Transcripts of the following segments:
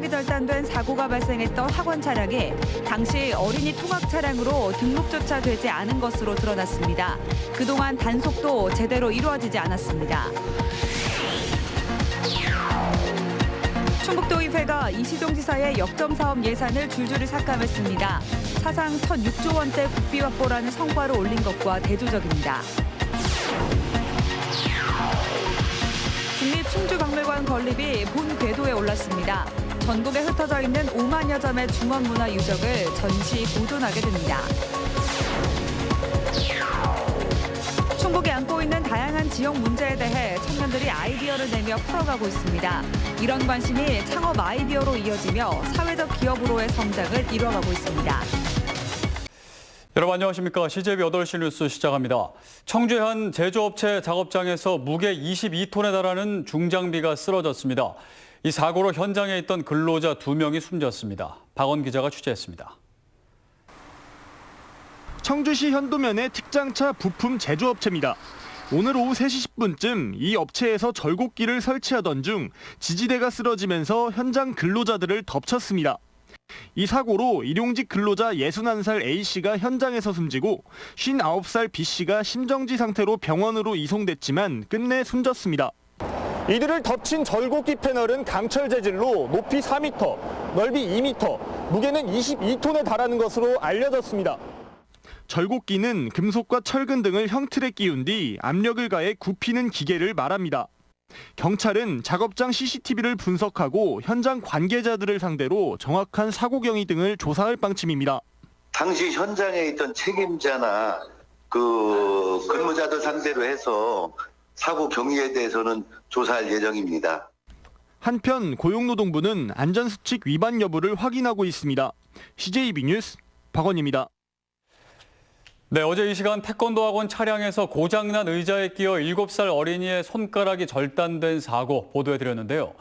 동력이 절단된 사고가 발생했던 학원 차량이 당시 어린이 통학 차량으로 등록조차 되지 않은 것으로 드러났습니다. 그동안 단속도 제대로 이루어지지 않았습니다. 충북도의회가 이시종 지사의 역점 사업 예산을 줄줄이 삭감했습니다. 사상 1,006조 원대 국비 확보라는 성과를 올린 것과 대조적입니다. 국립충주박물관 건립이 본 궤도에 올랐습니다. 전국에 흩어져 있는 5만여 점의 중원문화 유적을 전시 보존하게 됩니다. 충북이 안고 있는 다양한 지역 문제에 대해 청년들이 아이디어를 내며 풀어가고 있습니다. 이런 관심이 창업 아이디어로 이어지며 사회적 기업으로의 성장을 이뤄가고 있습니다. 여러분 안녕하십니까. CJB 8시 뉴스 시작합니다. 청주의 한 제조업체 작업장에서 무게 22톤에 달하는 중장비가 쓰러졌습니다. 이 사고로 현장에 있던 근로자 2명이 숨졌습니다. 박원 기자가 취재했습니다. 청주시 현도면의 특장차 부품 제조업체입니다. 오늘 오후 3시 10분쯤 이 업체에서 절곡기를 설치하던 중 지지대가 쓰러지면서 현장 근로자들을 덮쳤습니다. 이 사고로 일용직 근로자 61살 A씨가 현장에서 숨지고 59살 B씨가 심정지 상태로 병원으로 이송됐지만 끝내 숨졌습니다. 이들을 덮친 절곡기 패널은 강철 재질로 높이 4m, 넓이 2m, 무게는 22톤에 달하는 것으로 알려졌습니다. 절곡기는 금속과 철근 등을 형틀에 끼운 뒤 압력을 가해 굽히는 기계를 말합니다. 경찰은 작업장 CCTV를 분석하고 현장 관계자들을 상대로 정확한 사고 경위 등을 조사할 방침입니다. 당시 현장에 있던 책임자나 근무자들 상대로 해서 사고 경위에 대해서는 조사할 예정입니다. 한편 고용노동부는 안전수칙 위반 여부를 확인하고 있습니다. CJB 뉴스 박원입니다. 네, 어제 이 시간 태권도 학원 차량에서 고장난 의자에 끼어 7살 어린이의 손가락이 절단된 사고 보도해드렸는데요.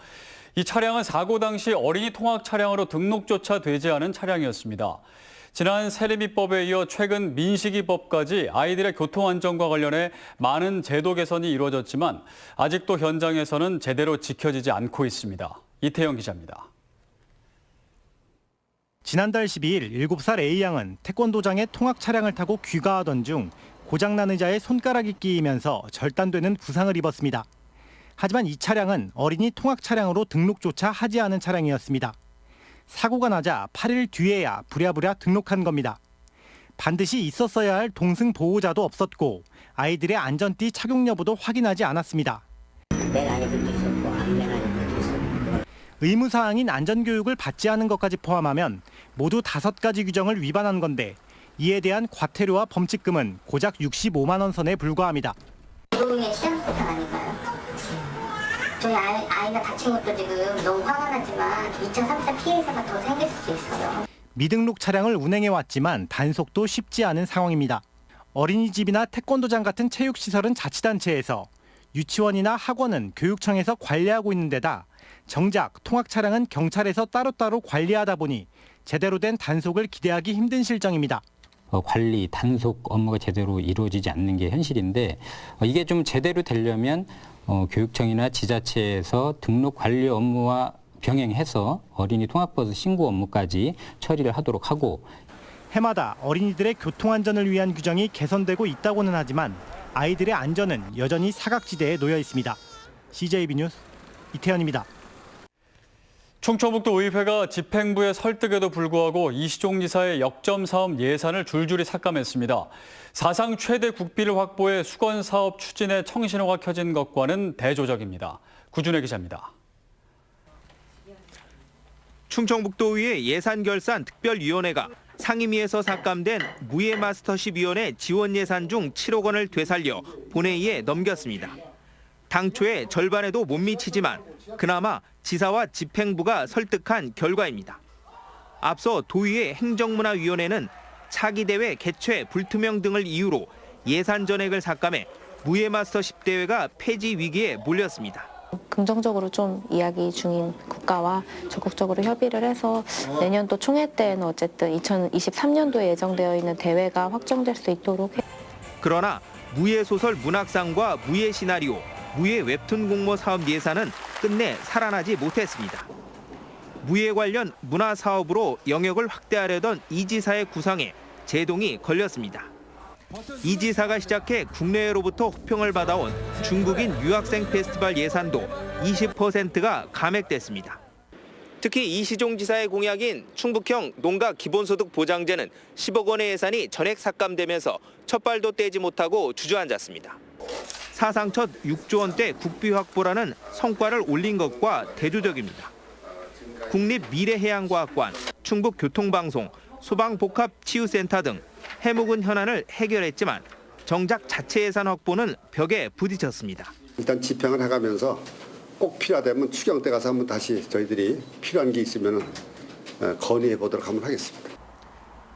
이 차량은 사고 당시 어린이 통학 차량으로 등록조차 되지 않은 차량이었습니다. 지난 세리미법에 이어 최근 민식이법까지 아이들의 교통안전과 관련해 많은 제도 개선이 이루어졌지만 아직도 현장에서는 제대로 지켜지지 않고 있습니다. 이태영 기자입니다. 지난달 12일 7살 A양은 태권도장에 통학 차량을 타고 귀가하던 중 고장난 의자에 손가락이 끼이면서 절단되는 부상을 입었습니다. 하지만 이 차량은 어린이 통학 차량으로 등록조차 하지 않은 차량이었습니다. 사고가 나자 8일 뒤에야 부랴부랴 등록한 겁니다. 반드시 있었어야 할 동승 보호자도 없었고 아이들의 안전띠 착용 여부도 확인하지 않았습니다. 맨 안에 붙어 있었고 앞맨 안에 붙어 있었고. 의무사항인 안전교육을 받지 않은 것까지 포함하면 모두 5가지 규정을 위반한 건데 이에 대한 과태료와 범칙금은 고작 65만 원 선에 불과합니다. 노동의 취약부터 아닐까요? 저희 아이가 다친 것도 지금 너무 화가 나지만 2차, 3차 피해자가 더 생길 수도 있어요. 미등록 차량을 운행해왔지만 단속도 쉽지 않은 상황입니다. 어린이집이나 태권도장 같은 체육시설은 자치단체에서, 유치원이나 학원은 교육청에서 관리하고 있는 데다 정작 통학 차량은 경찰에서 따로따로 관리하다 보니 제대로 된 단속을 기대하기 힘든 실정입니다. 관리, 단속 업무가 제대로 이루어지지 않는 게 현실인데 이게 좀 제대로 되려면 교육청이나 지자체에서 등록 관리 업무와 병행해서 어린이 통학버스 신고 업무까지 처리를 하도록 하고 해마다 어린이들의 교통안전을 위한 규정이 개선되고 있다고는 하지만 아이들의 안전은 여전히 사각지대에 놓여 있습니다. CJB 뉴스 이태현입니다. 충청북도 의회가 집행부의 설득에도 불구하고 이시종 지사의 역점 사업 예산을 줄줄이 삭감했습니다. 사상 최대 국비를 확보해 수건 사업 추진에 청신호가 켜진 것과는 대조적입니다. 구준혜 기자입니다. 충청북도의회 예산결산특별위원회가 상임위에서 삭감된 무예마스터십위원회 지원 예산 중 7억 원을 되살려 본회의에 넘겼습니다. 당초에 절반에도 못 미치지만 그나마 지사와 집행부가 설득한 결과입니다. 앞서 도의회 행정문화위원회는 차기대회 개최 불투명 등을 이유로 예산 전액을 삭감해 무예마스터십 대회가 폐지 위기에 몰렸습니다. 긍정적으로 좀 이야기 중인 국가와 적극적으로 협의를 해서 내년도 총회 때는 어쨌든 2023년도에 예정되어 있는 대회가 확정될 수 있도록. 그러나 무예소설 문학상과 무예시나리오, 무예 웹툰 공모 사업 예산은 끝내 살아나지 못했습니다. 무예 관련 문화 사업으로 영역을 확대하려던 이 지사의 구상에 제동이 걸렸습니다. 이 지사가 시작해 국내외로부터 호평을 받아온 중국인 유학생 페스티벌 예산도 20%가 감액됐습니다. 특히 이시종 지사의 공약인 충북형 농가 기본소득 보장제는 10억 원의 예산이 전액 삭감되면서 첫 발도 떼지 못하고 주저앉았습니다. 사상 첫 6조 원대 국비 확보라는 성과를 올린 것과 대조적입니다. 국립미래해양과학관, 충북교통방송, 소방복합치유센터 등 해묵은 현안을 해결했지만 정작 자체 예산 확보는 벽에 부딪혔습니다. 일단 집행을 해가면서 꼭 필요하다면 추경 때 가서 한번 다시 저희들이 필요한 게 있으면 건의해 보도록 한번 하겠습니다.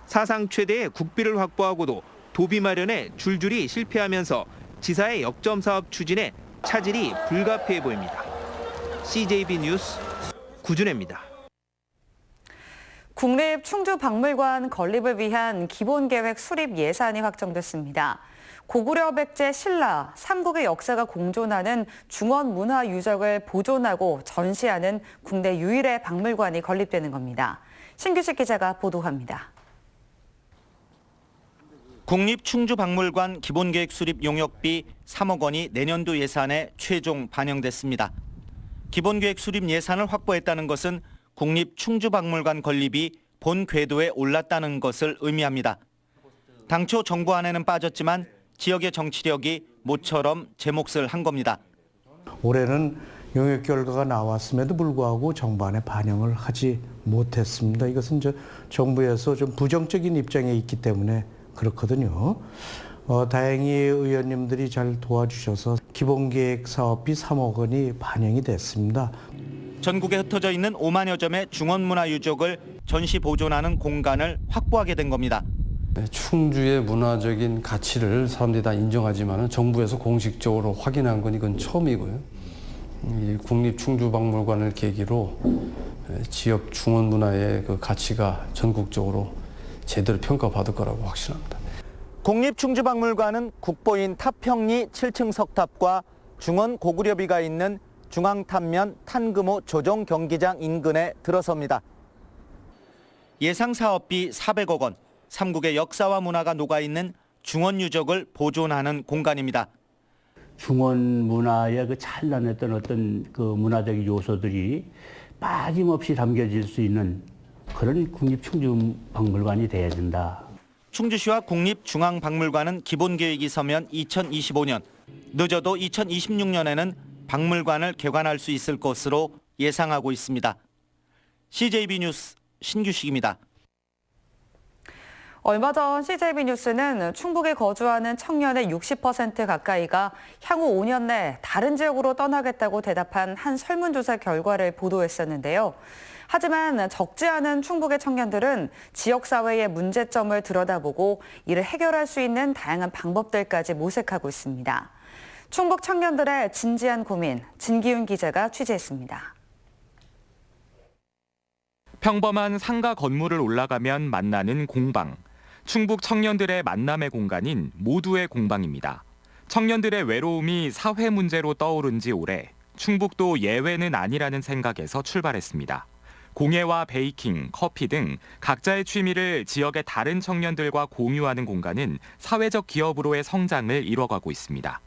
사상 최대의 국비를 확보하고도 도비 마련에 줄줄이 실패하면서 지사의 역점 사업 추진에 차질이 불가피해 보입니다. CJB 뉴스 구준혜입니다. 국립충주박물관 건립을 위한 기본계획 수립 예산이 확정됐습니다. 고구려 백제 신라, 삼국의 역사가 공존하는 중원 문화 유적을 보존하고 전시하는 국내 유일의 박물관이 건립되는 겁니다. 신규식 기자가 보도합니다. 국립충주박물관 기본계획 수립 용역비 3억 원이 내년도 예산에 최종 반영됐습니다. 기본계획 수립 예산을 확보했다는 것은 국립충주박물관 건립이 본 궤도에 올랐다는 것을 의미합니다. 당초 정부안에는 빠졌지만 지역의 정치력이 모처럼 제 몫을 한 겁니다. 올해는 용역 결과가 나왔음에도 불구하고 정부안에 반영을 하지 못했습니다. 이것은 정부에서 좀 부정적인 입장에 있기 때문에 그렇거든요. 다행히 의원님들이 잘 도와주셔서 기본계획 사업비 3억 원이 반영이 됐습니다. 전국에 흩어져 있는 5만여 점의 중원문화유적을 전시 보존하는 공간을 확보하게 된 겁니다. 충주의 문화적인 가치를 사람들이 다 인정하지만 정부에서 공식적으로 확인한 건 이건 처음이고요. 이 국립충주박물관을 계기로 지역 중원문화의 그 가치가 전국적으로 제대로 평가받을 거라고 확신합니다. 국립충주박물관은 국보인 탑평리 7층 석탑과 중원 고구려비가 있는 중앙탄면 탄금호 조정 경기장 인근에 들어섭니다. 예상 사업비 400억 원, 삼국의 역사와 문화가 녹아있는 중원 유적을 보존하는 공간입니다. 중원 문화의 그 찬란했던 어떤 그 문화적인 요소들이 빠짐없이 담겨질 수 있는 그런 국립충주박물관이 돼야 된다. 충주시와 국립중앙박물관은 기본계획이 서면 2025년, 늦어도 2026년에는 박물관을 개관할 수 있을 것으로 예상하고 있습니다. CJB 뉴스 신규식입니다. 얼마 전 CJB 뉴스는 충북에 거주하는 청년의 60% 가까이가 향후 5년 내 다른 지역으로 떠나겠다고 대답한 한 설문조사 결과를 보도했었는데요. 하지만 적지 않은 충북의 청년들은 지역사회의 문제점을 들여다보고 이를 해결할 수 있는 다양한 방법들까지 모색하고 있습니다. 충북 청년들의 진지한 고민, 진기훈 기자가 취재했습니다. 평범한 상가 건물을 올라가면 만나는 공방. 충북 청년들의 만남의 공간인 모두의 공방입니다. 청년들의 외로움이 사회 문제로 떠오른 지 오래, 충북도 예외는 아니라는 생각에서 출발했습니다. 공예와 베이킹, 커피 등 각자의 취미를 지역의 다른 청년들과 공유하는 공간은 사회적 기업으로의 성장을 이뤄가고 있습니다.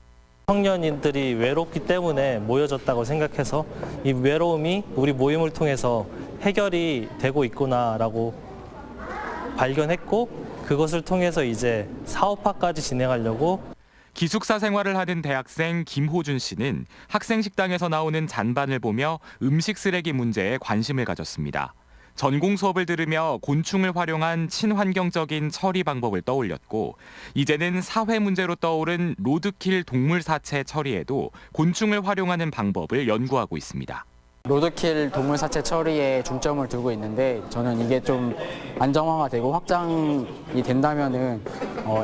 청년인들이 외롭기 때문에 모여졌다고 생각해서 이 외로움이 우리 모임을 통해서 해결이 되고 있구나라고 발견했고, 그것을 통해서 이제 사업화까지 진행하려고. 기숙사 생활을 하는 대학생 김호준 씨는 학생 식당에서 나오는 잔반을 보며 음식 쓰레기 문제에 관심을 가졌습니다. 전공 수업을 들으며 곤충을 활용한 친환경적인 처리 방법을 떠올렸고, 이제는 사회 문제로 떠오른 로드킬 동물 사체 처리에도 곤충을 활용하는 방법을 연구하고 있습니다. 로드킬 동물 사체 처리에 중점을 두고 있는데, 저는 이게 좀 안정화가 되고 확장이 된다면은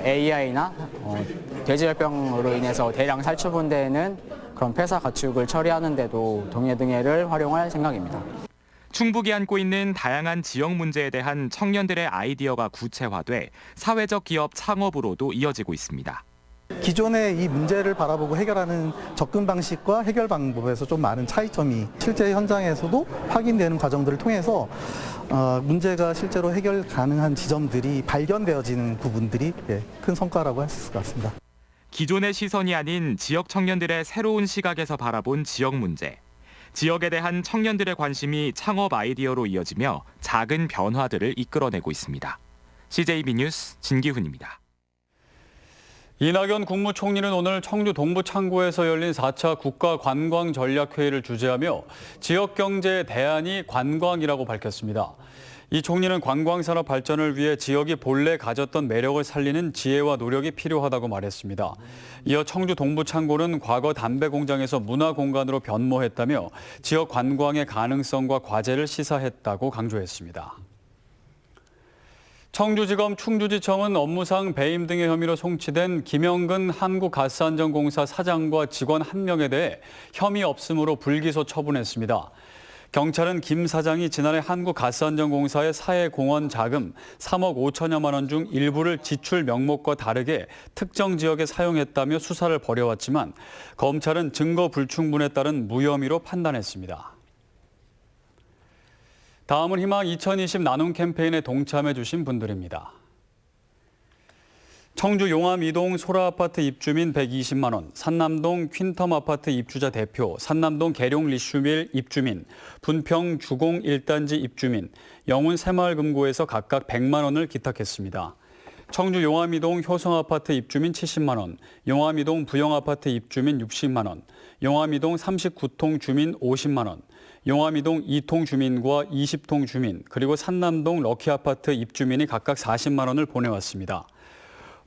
AI나 돼지열병으로 인해서 대량 살처분되는 그런 폐사 가축을 처리하는 데도 동해등해를 활용할 생각입니다. 충북이 안고 있는 다양한 지역 문제에 대한 청년들의 아이디어가 구체화돼 사회적 기업 창업으로도 이어지고 있습니다. 기존의 이 문제를 바라보고 해결하는 접근 방식과 해결 방법에서 좀 많은 차이점이 실제 현장에서도 확인되는 과정들을 통해서 문제가 실제로 해결 가능한 지점들이 발견되어지는 부분들이 큰 성과라고 할 수 있을 것 같습니다. 기존의 시선이 아닌 지역 청년들의 새로운 시각에서 바라본 지역 문제. 지역에 대한 청년들의 관심이 창업 아이디어로 이어지며 작은 변화들을 이끌어내고 있습니다. CJB 뉴스 진기훈입니다. 이낙연 국무총리는 오늘 청주 동부창고에서 열린 4차 국가관광전략회의를 주재하며 지역 경제의 대안이 관광이라고 밝혔습니다. 이 총리는 관광산업 발전을 위해 지역이 본래 가졌던 매력을 살리는 지혜와 노력이 필요하다고 말했습니다. 이어 청주 동부창고는 과거 담배 공장에서 문화공간으로 변모했다며 지역 관광의 가능성과 과제를 시사했다고 강조했습니다. 청주지검 충주지청은 업무상 배임 등의 혐의로 송치된 김영근 한국가스안전공사 사장과 직원 1명에 대해 혐의 없음으로 불기소 처분했습니다. 경찰은 김 사장이 지난해 한국가스안전공사의 사회공헌 자금 3억 5천여만 원 중 일부를 지출 명목과 다르게 특정 지역에 사용했다며 수사를 벌여왔지만 검찰은 증거 불충분에 따른 무혐의로 판단했습니다. 다음은 희망 2020 나눔 캠페인에 동참해 주신 분들입니다. 청주 용암 2동 소라아파트 입주민 120만 원, 산남동 퀸텀 아파트 입주자 대표, 산남동 계룡 리슈밀 입주민, 분평 주공 1단지 입주민, 영훈 새마을금고에서 각각 100만 원을 기탁했습니다. 청주 용암 2동 효성 아파트 입주민 70만 원, 용암 2동 부영 아파트 입주민 60만 원, 용암 2동 39통 주민 50만 원, 용암 2동 2통 주민과 20통 주민, 그리고 산남동 럭키 아파트 입주민이 각각 40만 원을 보내왔습니다.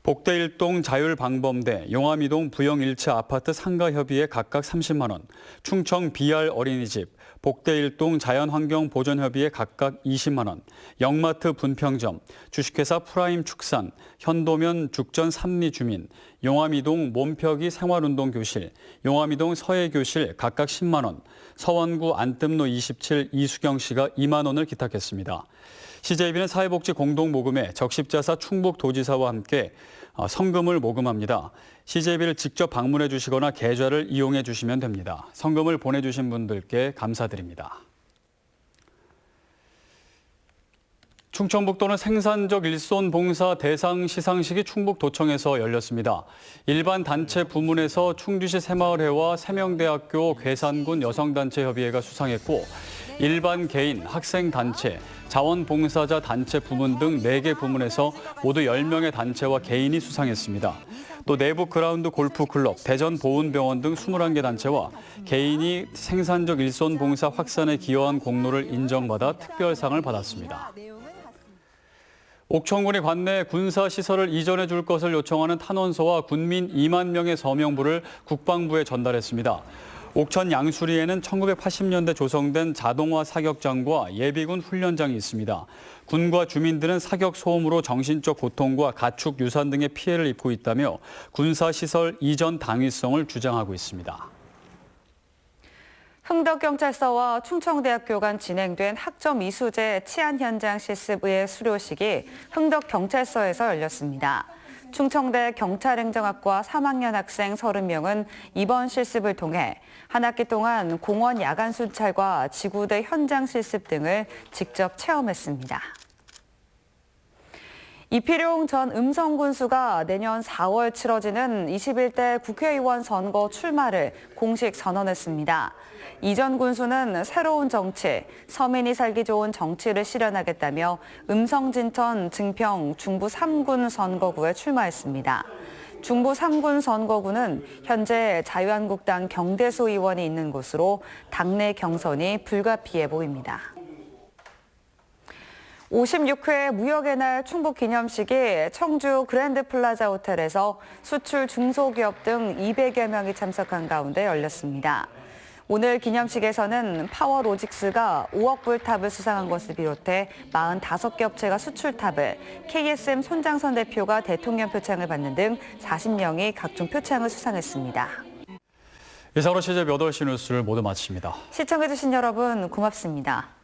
복대 1동 자율방범대, 용암 2동 부영 1차 아파트 상가협의회 각각 30만 원, 충청 BR 어린이집, 복대 1동 자연환경보존협의회 각각 20만 원, 영마트 분평점, 주식회사 프라임 축산, 현도면 죽전 삼리 주민, 용암 2동 몸펴기 생활운동교실, 용암 2동 서해교실 각각 10만 원, 서원구 안뜸로 27 이수경 씨가 2만 원을 기탁했습니다. CJB는 사회복지 공동모금회 적십자사 충북도지사와 함께 성금을 모금합니다. CJB를 직접 방문해 주시거나 계좌를 이용해 주시면 됩니다. 성금을 보내주신 분들께 감사드립니다. 충청북도는 생산적 일손 봉사 대상 시상식이 충북도청에서 열렸습니다. 일반 단체 부문에서 충주시 새마을회와 세명대학교 괴산군 여성단체협의회가 수상했고 일반 개인, 학생단체, 자원봉사자 단체 부문 등 4개 부문에서 모두 10명의 단체와 개인이 수상했습니다. 또 내부 그라운드 골프클럽, 대전보훈병원 등 21개 단체와 개인이 생산적 일손 봉사 확산에 기여한 공로를 인정받아 특별상을 받았습니다. 옥천군이 관내 군사시설을 이전해 줄 것을 요청하는 탄원서와 군민 2만 명의 서명부를 국방부에 전달했습니다. 옥천 양수리에는 1980년대 조성된 자동화 사격장과 예비군 훈련장이 있습니다. 군과 주민들은 사격 소음으로 정신적 고통과 가축 유산 등의 피해를 입고 있다며 군사시설 이전 당위성을 주장하고 있습니다. 흥덕경찰서와 충청대학교 간 진행된 학점 이수제 치안 현장 실습의 수료식이 흥덕경찰서에서 열렸습니다. 충청대 경찰행정학과 3학년 학생 30명은 이번 실습을 통해 한 학기 동안 공원 야간 순찰과 지구대 현장 실습 등을 직접 체험했습니다. 이필용 전 음성군수가 내년 4월 치러지는 21대 국회의원 선거 출마를 공식 선언했습니다. 이 전 군수는 새로운 정치, 서민이 살기 좋은 정치를 실현하겠다며 음성진천 증평 중부 3군 선거구에 출마했습니다. 중부 3군 선거구는 현재 자유한국당 경대소 의원이 있는 곳으로 당내 경선이 불가피해 보입니다. 56회 무역의 날 충북기념식이 청주 그랜드플라자 호텔에서 수출 중소기업 등 200여 명이 참석한 가운데 열렸습니다. 오늘 기념식에서는 파워로직스가 5억 불 탑을 수상한 것을 비롯해 45개 업체가 수출탑을, KSM 손장선 대표가 대통령 표창을 받는 등 40명이 각종 표창을 수상했습니다. 이상으로 CJB 8시 뉴스를 모두 마칩니다. 시청해주신 여러분 고맙습니다.